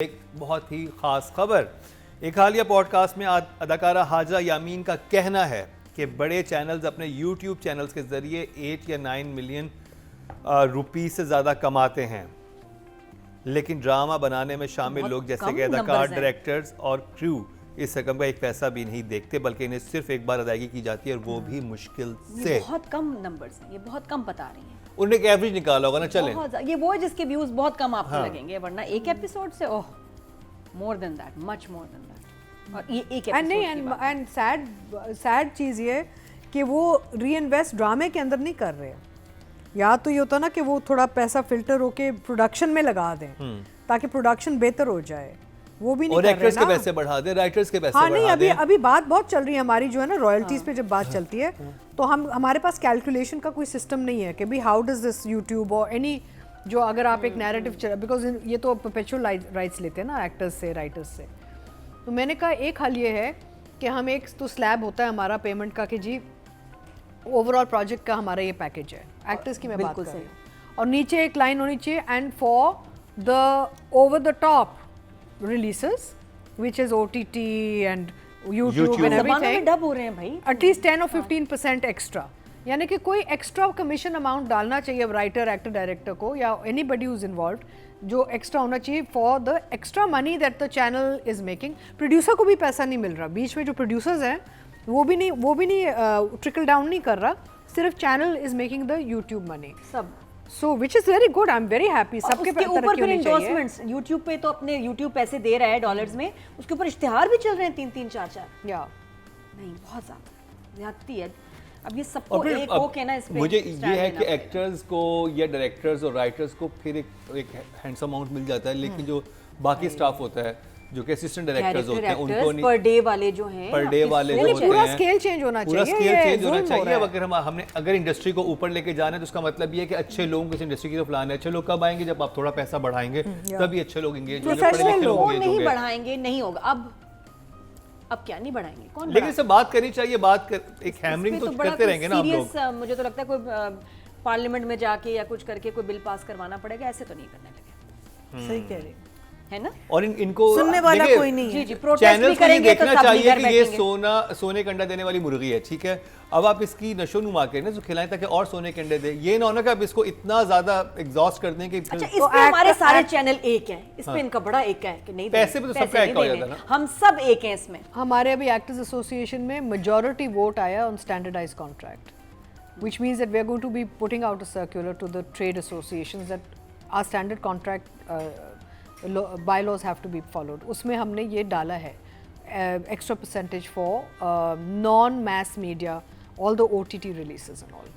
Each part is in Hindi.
एक बहुत ही ख़ास खबर। एक हालिया पॉडकास्ट में अदाकारा हाजरा यामीन का कहना है कि बड़े चैनल्स अपने यूट्यूब चैनल्स के ज़रिए 8 या 9 मिलियन रुपीस से ज़्यादा कमाते हैं, लेकिन ड्रामा बनाने में शामिल लोग जैसे कि अदाकार, डायरेक्टर्स और क्रू इस रकम का एक पैसा भी नहीं देखते, बल्कि इन्हें सिर्फ एक बार अदायगी की जाती है और वो भी मुश्किल से। बहुत कम नंबर्स हैं, ये बहुत कम बता रही हैं। उन्होंने एक एवरेज निकाला होगा ना, चलें ये वो है जिसके व्यूज बहुत कम आपको लगेंगे, वरना एक एपिसोड से oh more than that, much more than that. और ये एक एपिसोड एंड सैड चीज़ ये कि वो री इन्वेस्ट ड्रामे के अंदर नहीं कर रहे हैं। या तो ये होता ना कि वो थोड़ा पैसा फिल्टर होके प्रोडक्शन में लगा दें ताकि प्रोडक्शन बेहतर हो जाए, वो भी नहीं और कर रहे ना। एक्टर्स के पैसे बढ़ा दें, राइटर्स के पैसे हाँ बढ़ा नहीं, दें। अभी बात बहुत चल रही है हमारी जो है ना रॉयल्टीज पे जब बात चलती है तो हमारे पास कैलकुलेशन का कोई सिस्टम नहीं है कि भाई हाउ डज दिस यूट्यूब और एनी जो अगर आप एक नैरेटिव, बिकॉज ये तो परपेचुअल राइट्स लेते हैं ना एक्टर्स से, राइटर्स से। तो मैंने कहा एक हल ये है कि हम एक तो स्लैब होता है हमारा पेमेंट का कि जी ओवरऑल प्रोजेक्ट का हमारा ये पैकेज है, एक्टर्स की मैं बात कर रही हूँ, और नीचे एक लाइन होनी चाहिए and for the over the top releases which is OTT and YouTube and everything, dub हो रहे हैं भाई, at least 10 or 15% एक्स्ट्रा, यानी कि कोई एक्स्ट्रा कमीशन अमाउंट डालना चाहिए राइटर, एक्टर, डायरेक्टर को या एनीबडी हु इज इन्वॉल्व्ड, जो एक्स्ट्रा होना चाहिए for the extra money that the channel is making. Producer को भी पैसा नहीं मिल रहा, बीच में जो प्रोड्यूसर्स हैं वो भी नहीं ट्रिकल डाउन नहीं कर रहा, सिर्फ channel is making the YouTube money सब। So which is very good, I'm very happy। सबके ऊपर फिर एंडोर्समेंट्स YouTube पे तो अपने YouTube पैसे दे रहा है डॉलर्स में, उसके ऊपर इश्तिहार भी चल रहे हैं 3-3, 4-4 या नहीं, बहुत ज्यादा है। अब ये सबको एक हो के ना इस पे मुझे ये है कि एक्टर्स को या डायरेक्टर्स और राइटर्स को फिर एक हैंडसम अमाउंट मिल जाता है, लेकिन जो बाकी स्टाफ होता है, जो कि असिस्टेंट डायरेक्टर्स होते हैं, उनको नहीं, पर डे वाले जो हैं, पर डे वाले जो होते हैं, पूरा स्केल चेंज होना चाहिए, पूरा स्केल चेंज होना चाहिए। अब हमने अगर इंडस्ट्री को ऊपर लेके जाना है तो उसका मतलब ये है कि अच्छे लोगों को इस इंडस्ट्री की तरफ लाना है। अच्छे लोग कब आएंगे? जब आप थोड़ा पैसा बढ़ाएंगे, तभी अच्छे लोग एंगेज होंगे, पढ़े लिखे लोग एंगेज नहीं होंगे। बढ़ाएंगे नहीं होगा। अब क्या नहीं बढ़ाएंगे, कौन लेकिन इससे बात करनी चाहिए, एक हैमरिंग तो करते रहेंगे ना हम लोग। मुझे तो लगता है कोई पार्लियामेंट में जाके या कुछ करके कोई बिल पास करवाना पड़ेगा, ऐसे तो नहीं करने लगे। सही कह रही है ना, और इनको सुनने वाला कोई नहीं है। है। प्रोटेस्ट भी करेंगे तो देखना सब चाहिए घर कि ये बैठेंगे। सोने का अंडा देने वाली मुर्गी है, ठीक है। अब आप इसकी नशोनुमा करें तो खिलाएं ताकि और सोने के अंडे दे। ये ना होना कि आप इसको इतना ज्यादा एग्जॉस्ट कर दें कि अच्छा, इस पे हमारे सारे चैनल एक हैं, इस पे इनका बड़ा एक है कि नहीं, पैसे पे तो सबका एक हो जाता है ना, हम सब एक हैं इसमें। हमारे अभी एक्टर्स एसोसिएशन में मेजॉरिटी वोट आया on standardised contract, which means that we are going to be putting out a circular to the trade associations that our standard contract bylaws have to be followed। उसमें हमने ये डाला है extra percentage for non-mass media, all the OTT releases and all।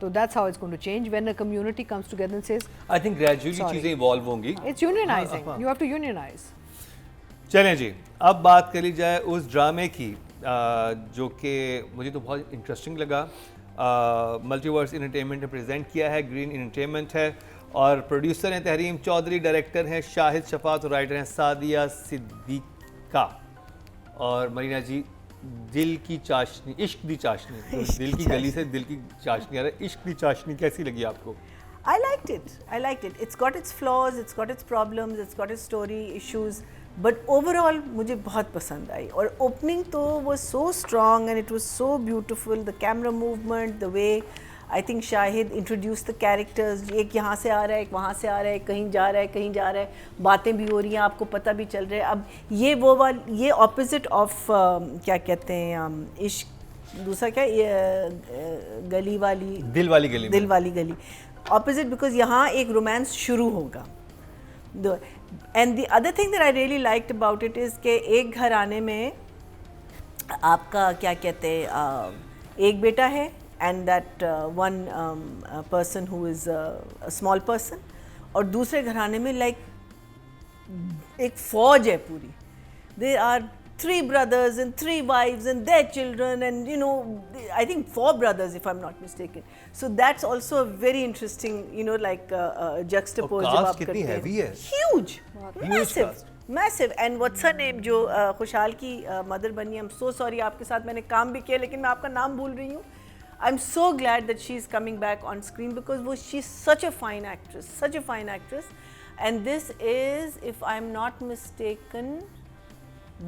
So that's how it's going to change when a community comes together and says, I think gradually चीजें इवॉल्व होंगी। it's unionizing, you have to unionize। चलें जी, अब बात करी जाए उस ड्रामे की जो कि मुझे तो बहुत इंटरेस्टिंग लगा। मल्टीवर्स एंटरटेनमेंट ने प्रेजेंट किया है, ग्रीन एंटरटेनमेंट है, और प्रोड्यूसर हैं तहरीम चौधरी, डायरेक्टर हैं शाहिद शफात और राइटर हैं सादिया सिद्दीका। और मरीना जी, दिल की चाशनी, इश्क दी चाशनी, दिल की गली से दिल की चाशनी आ रहा है, इश्क दी चाशनी कैसी लगी आपको? I liked it. It's got its flaws, it's got its problems, it's got its story issues, but overall मुझे बहुत पसंद आई। और opening तो was so strong and it was so beautiful, the camera movement, the way I think Shahid introduced the characters, एक यहाँ से आ रहा है, एक वहाँ से आ रहा है, कहीं जा रहा है, कहीं जा रहा है, बातें भी हो रही हैं, आपको पता भी चल रहा है। अब ये वो वाली, ये opposite of क्या कहते हैं इश्क, दूसरा क्या गली वाली, दिल वाली गली opposite, because यहाँ एक रोमांस शुरू होगा। And the other thing that I really liked about it is कि एक घर आने में आपका क्या कहते हैं, एक बेटा है and that one person who is a small person, और दूसरे घराने में like एक फौज है पूरी। There are 3 brothers and 3 wives and their children, and you know, I think 4 brothers if I'm not mistaken. So that's also a very interesting, you know, like juxtapose जब आप करते हैं। heavy है, huge, massive। And what's her name जो खुशहाल की मदर बनी, I'm so sorry, आपके साथ मैंने काम भी किया लेकिन मैं आपका नाम भूल रही हूँ। I'm so glad that she's coming back on screen because she's such a fine actress, And this is, if I'm not mistaken,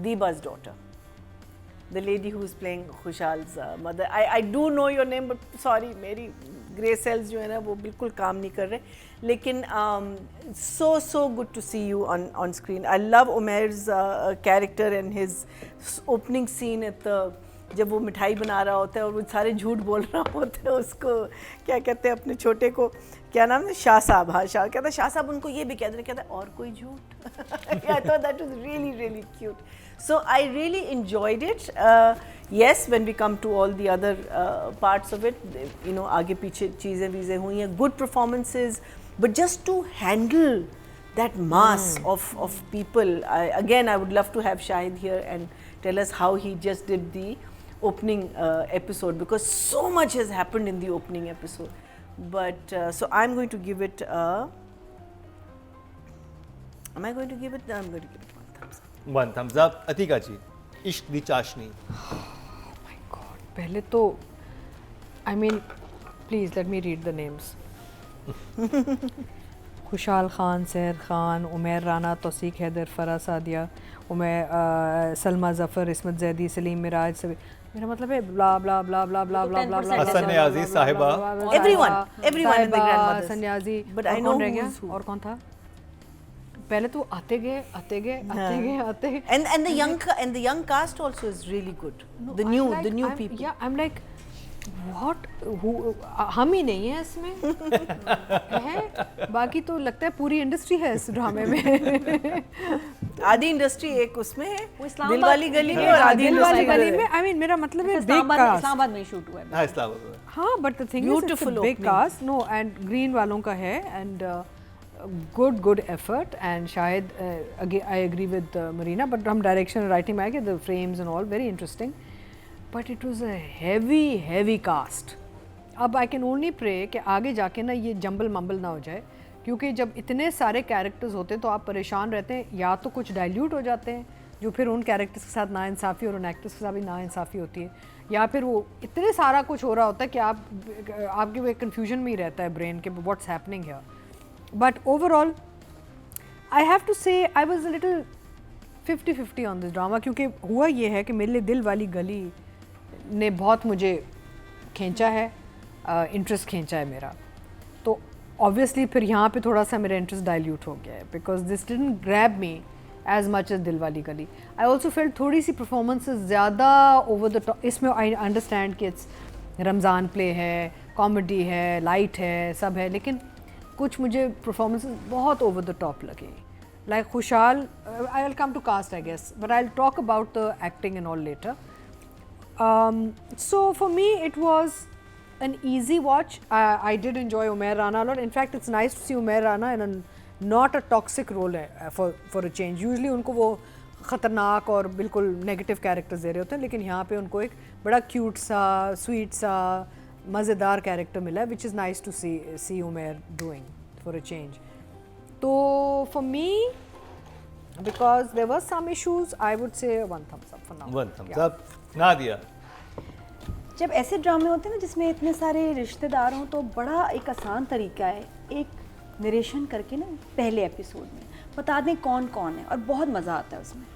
Deeba's daughter, the lady who's playing Khushal's mother. I do know your name, but sorry, मेरी grey cells जो है ना वो बिल्कुल काम नहीं कर रहे. लेकिन so good to see you on screen. I love Umair's character and his opening scene at the जब वो मिठाई बना रहा होता है और वो सारे झूठ बोल रहा होता है उसको, क्या कहते हैं अपने छोटे को, क्या नाम है, शाह साहब. हाँ, शाह कहता है, शाह साहब उनको ये भी कहते हैं, कहता है और कोई झूठ. I thought that was really cute. So I really enjoyed it. Yes, when we come to all the other parts of it, you know, आगे पीछे चीज़ें वीज़ें हुई हैं, good performances, but just to handle that mass of people, I would love to have Shahid here and tell us how he just did the opening episode, because so much has happened in the opening episode. But so I'm going to give it am I going to give it? I'm going to give it 1 thumbs up. 1 thumbs up. Atika जी, इश्क दी चाशनी. My God, पहले तो I mean, please let me read the names. Khushal Khan, सहर खान, उमैर राना, तौसीक हैदर, फरा सादिया, सलमा जफ़र, इस्मत जैदी, सलीम मिराज, सभी. मेरा मतलब है ब्ला ब्ला ब्ला ब्ला ब्ला ब्ला ब्ला ब्ला. हसन न्याज़ी साहिबा. Everyone in the grandmothers. सन्याजी. But I know रह गया who's who. और कौन था? पहले तो आते गए. And the young cast also is really good. The new people. Yeah, I'm like, what? हम ही नहीं है इसमें. है बाकी तो लगता है पूरी इंडस्ट्री है इस ड्रामे में. आधी इंडस्ट्री एक उसमें है, इस्लामाबाद दिलवाली गली में, और आधी दिलवाली इंडस्ट्री गली में. I mean, मेरा मतलब है big इस्लामाबाद cast. इस्लामाबाद में शूट हुआ है. हाँ, इस्लामाबाद. हाँ, but the thing is, it's a Beautiful big opening. cast. No, and Green वालों का है, and good effort. And शायद I agree with Marina, but हम direction and writing में आए the frames and all very interesting. But it was a heavy cast. अब I can only pray कि आगे जाके ना ये जंबल मंबल ना हो जाए, क्योंकि जब इतने सारे कैरेक्टर्स होते हैं तो आप परेशान रहते हैं, या तो कुछ डाइल्यूट हो जाते हैं जो फिर उन कैरेक्टर्स के साथ नाइंसाफ़ी और उन एक्टर्स के साथ भी नाइंसाफ़ी होती है, या फिर वो इतने सारा कुछ हो रहा होता है कि आपके वो एक कन्फ्यूजन में ही रहता है ब्रेन के what's happening here. But overall I have to say I was a little 50-50 on this drama, क्योंकि हुआ ये है कि मेरे लिए दिल वाली गली ने बहुत मुझे खींचा है, इंटरेस्ट खींचा है मेरा. तो ऑब्वियसली फिर यहाँ पे थोड़ा सा मेरा इंटरेस्ट डाइल्यूट हो गया है, because this didn't grab me as much as Dil Wali Gali. I also felt थोड़ी सी परफॉर्मेंसेस ज़्यादा ओवर द टॉप. इसमें आई अंडरस्टैंड कि इट्स रमज़ान प्ले है, कॉमेडी है, लाइट है, सब है, लेकिन कुछ मुझे परफॉर्मेंसेस बहुत ओवर द टॉप लगे. Like Khushal, I will come to cast I guess, but I will talk about the acting and all later. So for me it was an easy watch. I did enjoy Umair Rana a lot. In fact, it's nice to see Umair Rana in not a toxic role for a change. Usually उनको वो ख़तरनाक और बिल्कुल नेगेटिव कैरेक्टर्स दे रहे होते हैं, लेकिन यहाँ पे उनको एक बड़ा क्यूट सा, स्वीट सा, मज़ेदार कैरेक्टर मिला है, which is nice to see Umair doing for a change. तो for me, because there were some issues, I would say 1 thumbs up for now. 1 thumbs up. Nadia. जब ऐसे ड्रामे होते हैं ना जिसमें इतने सारे रिश्तेदार हों, तो बड़ा एक आसान तरीका है एक नरेशन करके ना पहले एपिसोड में बता दें कौन कौन है, और बहुत मज़ा आता है उसमें.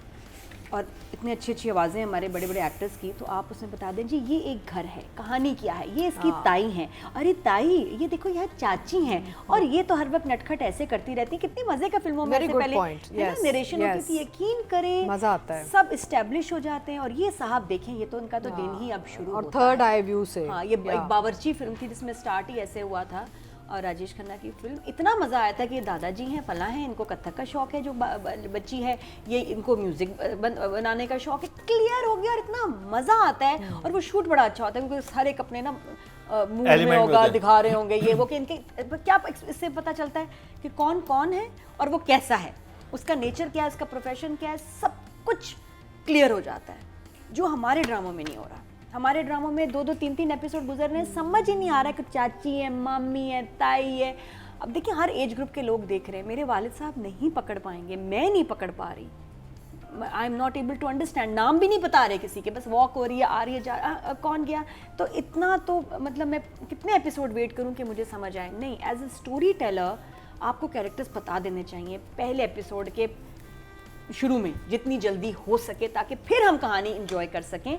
और इतनी अच्छी अच्छी आवाज़ें हमारे बड़े बड़े एक्टर्स की, तो आप उसमें बता दें जी ये एक घर है, कहानी क्या है, ये इसकी ताई हैं, अरे ताई ये देखो यहाँ चाची हैं, और ये तो हर वक्त नटखट ऐसे करती रहती है. कितनी मज़े का फिल्मों में Very ऐसे good पहले point. है ना Yes, नरेशन होती yes. थी, यकीन करें मज़ा आता है. सब इस्टेब्लिश हो जाते हैं, और ये साहब देखें ये तो इनका तो दिन ही अब शुरू और होता थर्ड है. आई व्यू से. हाँ, ये एक बावर्ची फिल्म थी जिसमें स्टार्ट ही ऐसे हुआ था, और राजेश खन्ना की फिल्म. इतना मज़ा आया था कि ये दादाजी हैं, फला हैं, इनको कथक का शौक है, जो बच्ची है ये इनको म्यूज़िक बनाने का शौक है. क्लियर हो गया, और इतना मज़ा आता है. और वो शूट बड़ा अच्छा होता है, क्योंकि हर एक अपने ना मूड में होगा, दिखा रहे होंगे ये वो, कि इनके क्या इससे पता चलता है कि कौन कौन है और वो कैसा है, उसका नेचर क्या है, उसका प्रोफेशन क्या है, सब कुछ क्लियर हो जाता है, जो हमारे ड्रामों में नहीं हो रहा. हमारे ड्रामों में 2-2, 3-3 एपिसोड गुजर रहे हैं, समझ ही नहीं आ रहा है कि चाची है, मामी है, ताई है. अब देखिए हर एज ग्रुप के लोग देख रहे हैं, मेरे वालिद साहब नहीं पकड़ पाएंगे, मैं नहीं पकड़ पा रही, I am not able to understand. नाम भी नहीं बता रहे किसी के, बस वॉक हो रही है, आ रही है, कौन गया. तो इतना तो मतलब मैं कितने एपिसोड वेट करूं कि मुझे समझ आए. नहीं, एज ए स्टोरी टेलर आपको कैरेक्टर्स बता देने चाहिए पहले एपिसोड के शुरू में जितनी जल्दी हो सके, ताकि फिर हम कहानी इंजॉय कर सकें